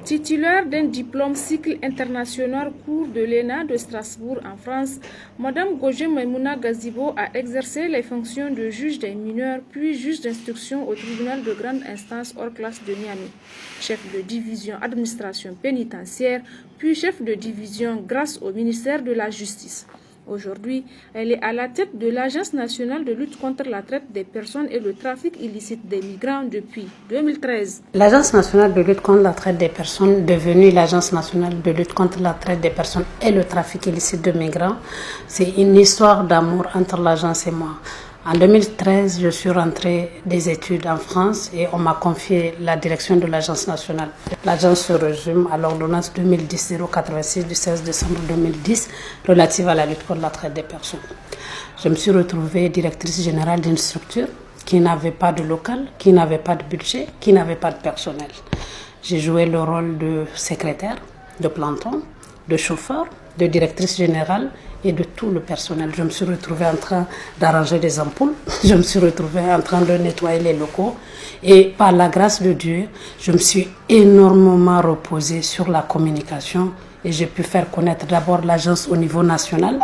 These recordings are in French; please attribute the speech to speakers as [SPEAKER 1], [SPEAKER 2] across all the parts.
[SPEAKER 1] Titulaire d'un diplôme cycle international cours de l'ENA de Strasbourg en France, Madame Gojé Maimouna Gazibo a exercé les fonctions de juge des mineurs puis juge d'instruction au tribunal de grande instance hors classe de Niamey, chef de division administration pénitentiaire puis chef de division grâce au ministère de la Justice. Aujourd'hui, elle est à la tête de l'Agence nationale de lutte contre la traite des personnes et le trafic illicite des migrants depuis 2013.
[SPEAKER 2] L'Agence nationale de lutte contre la traite des personnes, devenue l'Agence nationale de lutte contre la traite des personnes et le trafic illicite de migrants, c'est une histoire d'amour entre l'agence et moi. En 2013, je suis rentrée des études en France et on m'a confié la direction de l'Agence nationale. L'agence se résume à l'ordonnance 2010-086 du 16 décembre 2010 relative à la lutte contre la traite des personnes. Je me suis retrouvée directrice générale d'une structure qui n'avait pas de local, qui n'avait pas de budget, qui n'avait pas de personnel. J'ai joué le rôle de secrétaire, de planton, de chauffeur, de directrice générale et de tout le personnel. Je me suis retrouvée en train d'arranger des ampoules, je me suis retrouvée en train de nettoyer les locaux et par la grâce de Dieu, je me suis énormément reposée sur la communication et j'ai pu faire connaître d'abord l'agence au niveau national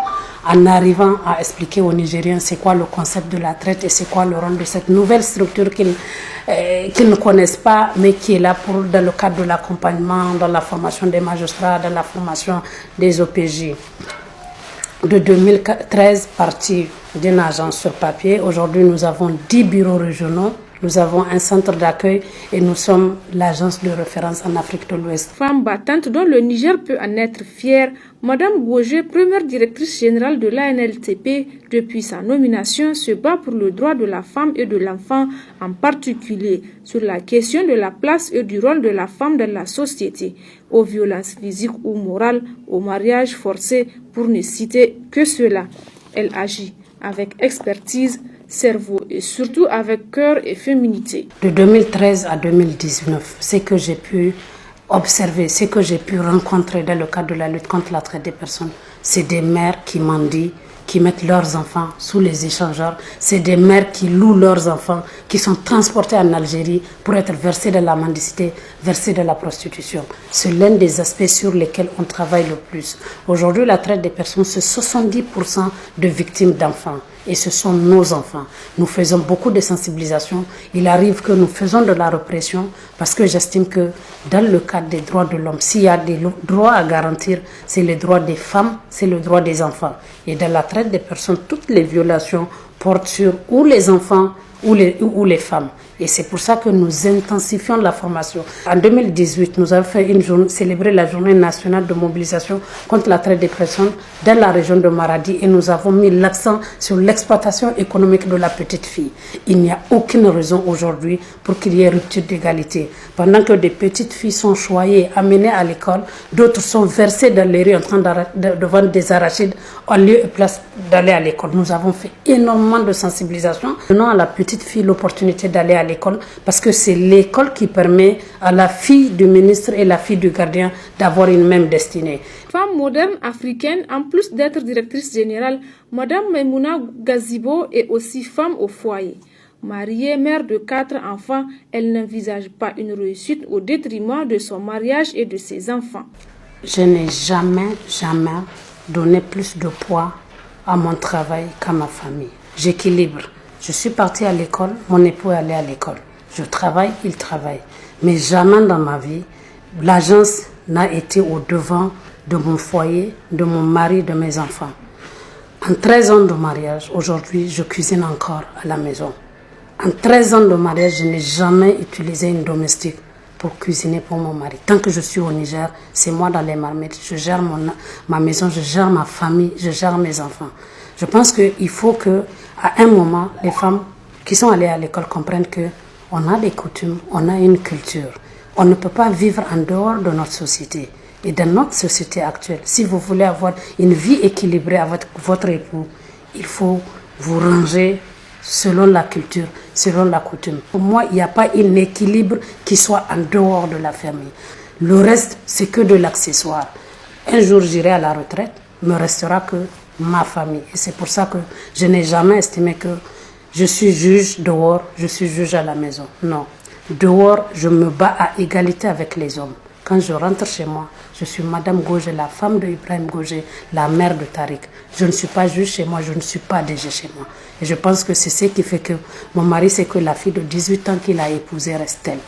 [SPEAKER 2] en arrivant à expliquer aux Nigériens c'est quoi le concept de la traite et c'est quoi le rôle de cette nouvelle structure qu'ils ne connaissent pas mais qui est là dans le cadre de l'accompagnement, dans la formation des magistrats, dans la formation des OPJ. De 2013, parti d'une agence sur papier. Aujourd'hui, nous avons 10 bureaux régionaux. Nous avons un centre d'accueil et nous sommes l'agence de référence en Afrique de l'Ouest.
[SPEAKER 1] Femme battante dont le Niger peut en être fier, Madame Gojé, première directrice générale de l'ANLTP, depuis sa nomination, se bat pour le droit de la femme et de l'enfant, en particulier sur la question de la place et du rôle de la femme dans la société, aux violences physiques ou morales, au mariage forcé, pour ne citer que cela. Elle agit avec expertise, cerveau et surtout avec cœur et féminité.
[SPEAKER 2] De 2013 à 2019, ce que j'ai pu observer, ce que j'ai pu rencontrer dans le cadre de la lutte contre la traite des personnes, c'est des mères qui mendient, qui mettent leurs enfants sous les échangeurs. C'est des mères qui louent leurs enfants, qui sont transportés en Algérie pour être versés dans la mendicité, versés dans la prostitution. C'est l'un des aspects sur lesquels on travaille le plus. Aujourd'hui, la traite des personnes, c'est 70% de victimes d'enfants. Et ce sont nos enfants. Nous faisons beaucoup de sensibilisation. Il arrive que nous faisons de la répression parce que j'estime que dans le cadre des droits de l'homme, s'il y a des droits à garantir, c'est les droits des femmes, c'est le droit des enfants. Et dans la traite des personnes, toutes les violations portent sur ou les enfants ou les femmes. Et c'est pour ça que nous intensifions la formation. En 2018, nous avons fait célébrer la journée nationale de mobilisation contre la traite des personnes dans la région de Maradi et nous avons mis l'accent sur l'exploitation économique de la petite fille. Il n'y a aucune raison aujourd'hui pour qu'il y ait rupture d'égalité. Pendant que des petites filles sont choyées, amenées à l'école, d'autres sont versées dans les rues en train de vendre des arachides en lieu et place d'aller à l'école. Nous avons fait énormément de sensibilisation. Donnons à la petite fille l'opportunité d'aller à l'école parce que c'est l'école qui permet à la fille du ministre et la fille du gardien d'avoir une même destinée.
[SPEAKER 1] Femme moderne africaine, en plus d'être directrice générale, Madame Maimouna Gazibo est aussi femme au foyer. Mariée, mère de 4 enfants, elle n'envisage pas une réussite au détriment de son mariage et de ses enfants.
[SPEAKER 2] Je n'ai jamais donné plus de poids à mon travail qu'à ma famille. J'équilibre. Je suis partie à l'école, mon époux est allé à l'école. Je travaille, il travaille. Mais jamais dans ma vie, l'agence n'a été au devant de mon foyer, de mon mari, de mes enfants. En 13 ans de mariage, aujourd'hui, je cuisine encore à la maison. En 13 ans de mariage, je n'ai jamais utilisé une domestique pour cuisiner pour mon mari. Tant que je suis au Niger, c'est moi dans les marmites. Je gère ma maison, je gère ma famille, je gère mes enfants. Je pense qu'il faut qu'à un moment, les femmes qui sont allées à l'école comprennent qu'on a des coutumes, on a une culture. On ne peut pas vivre en dehors de notre société. Et dans notre société actuelle, si vous voulez avoir une vie équilibrée avec votre époux, il faut vous ranger selon la culture, selon la coutume. Pour moi, il n'y a pas un équilibre qui soit en dehors de la famille. Le reste, c'est que de l'accessoire. Un jour, j'irai à la retraite, il ne me restera que ma famille. Et c'est pour ça que je n'ai jamais estimé que je suis juge dehors, je suis juge à la maison. Non. Dehors, je me bats à égalité avec les hommes. Quand je rentre chez moi, je suis Madame Gogé, la femme de Ibrahim Gogé, la mère de Tariq. Je ne suis pas juge chez moi, je ne suis pas DG chez moi. Et je pense que c'est ce qui fait que mon mari, c'est que la fille de 18 ans qu'il a épousée reste elle.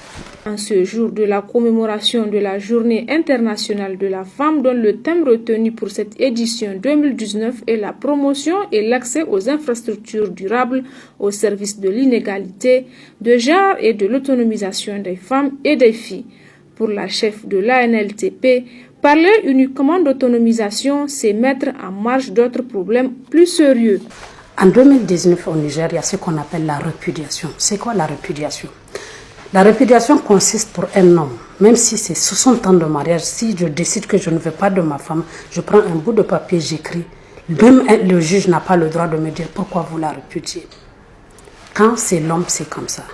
[SPEAKER 1] En ce jour de la commémoration de la Journée internationale de la femme, dont le thème retenu pour cette édition 2019 est la promotion et l'accès aux infrastructures durables au service de l'inégalité de genre et de l'autonomisation des femmes et des filles. Pour la chef de l'ANLTP, parler uniquement d'autonomisation, c'est mettre en marge d'autres problèmes plus sérieux.
[SPEAKER 2] En 2019 au Niger, il y a ce qu'on appelle la répudiation. C'est quoi la répudiation? La répudiation consiste pour un homme, même si c'est 60 ans de mariage, si je décide que je ne veux pas de ma femme, je prends un bout de papier, j'écris. Même le juge n'a pas le droit de me dire pourquoi vous la répudiez. Quand c'est l'homme, c'est comme ça.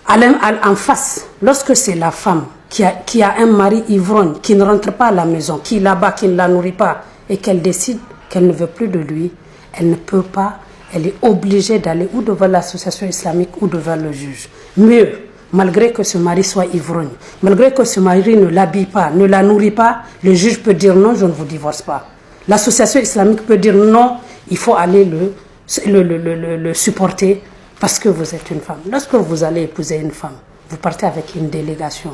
[SPEAKER 2] En face, lorsque c'est la femme qui a un mari ivrogne, qui ne rentre pas à la maison, qui est là-bas, qui ne la nourrit pas, et qu'elle décide qu'elle ne veut plus de lui, elle ne peut pas, elle est obligée d'aller ou devant l'association islamique ou devant le juge. Mieux, malgré que ce mari soit ivrogne, malgré que ce mari ne l'habille pas, ne la nourrit pas, le juge peut dire non, je ne vous divorce pas. L'association islamique peut dire non, il faut aller le supporter parce que vous êtes une femme. Lorsque vous allez épouser une femme, vous partez avec une délégation.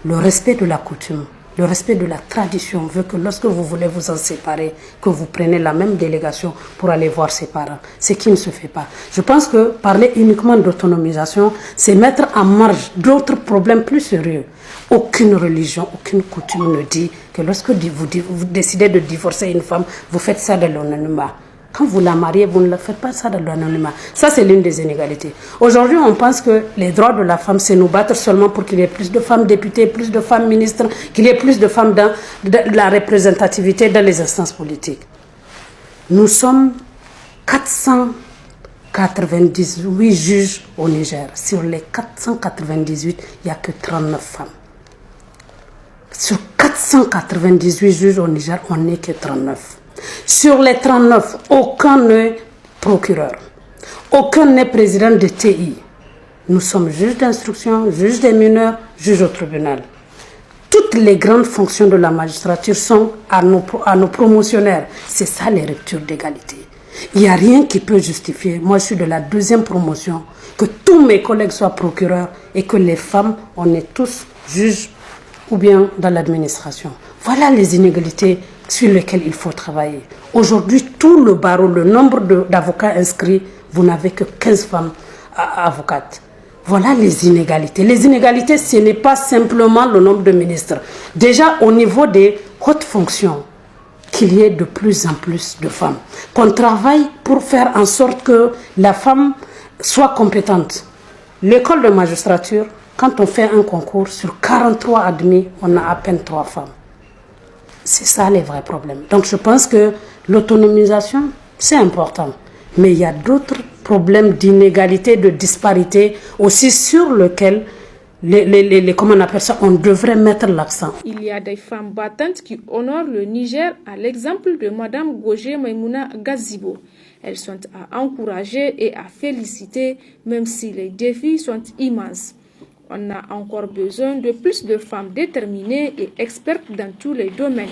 [SPEAKER 2] Le respect de la coutume, le respect de la tradition veut que lorsque vous voulez vous en séparer, que vous preniez la même délégation pour aller voir ses parents. Ce qui ne se fait pas. Je pense que parler uniquement d'autonomisation, c'est mettre en marge d'autres problèmes plus sérieux. Aucune religion, aucune coutume ne dit que lorsque vous décidez de divorcer une femme, vous faites ça de l'anonymat. Quand vous la mariez, vous ne faites pas ça dans l'anonymat. Ça, c'est l'une des inégalités. Aujourd'hui, on pense que les droits de la femme, c'est nous battre seulement pour qu'il y ait plus de femmes députées, plus de femmes ministres, qu'il y ait plus de femmes dans la représentativité dans les instances politiques. Nous sommes 498 juges au Niger. Sur les 498, il n'y a que 39 femmes. Sur 498 juges au Niger, on n'est que 39. Sur les 39, aucun n'est procureur, aucun n'est président de TI. Nous sommes juges d'instruction, juges des mineurs, juges au tribunal. Toutes les grandes fonctions de la magistrature sont à nos promotionnaires. C'est ça les ruptures d'égalité. Il n'y a rien qui peut justifier. Moi, je suis de la deuxième promotion, que tous mes collègues soient procureurs et que les femmes, on est tous juges ou bien dans l'administration. Voilà les inégalités sur lesquelles il faut travailler. Aujourd'hui, tout le barreau, le nombre d'avocats inscrits, vous n'avez que 15 femmes avocates. Voilà les inégalités. Les inégalités, ce n'est pas simplement le nombre de ministres. Déjà, au niveau des hautes fonctions, qu'il y ait de plus en plus de femmes. Qu'on travaille pour faire en sorte que la femme soit compétente. L'école de magistrature, quand on fait un concours, sur 43 admis, on a à peine 3 femmes. C'est ça les vrais problèmes. Donc je pense que l'autonomisation, c'est important. Mais il y a d'autres problèmes d'inégalité, de disparité aussi sur lesquels comment on appelle ça, on devrait mettre l'accent.
[SPEAKER 1] Il y a des femmes battantes qui honorent le Niger à l'exemple de Madame Gogé Maimouna Gazibo. Elles sont à encourager et à féliciter, même si les défis sont immenses. On a encore besoin de plus de femmes déterminées et expertes dans tous les domaines.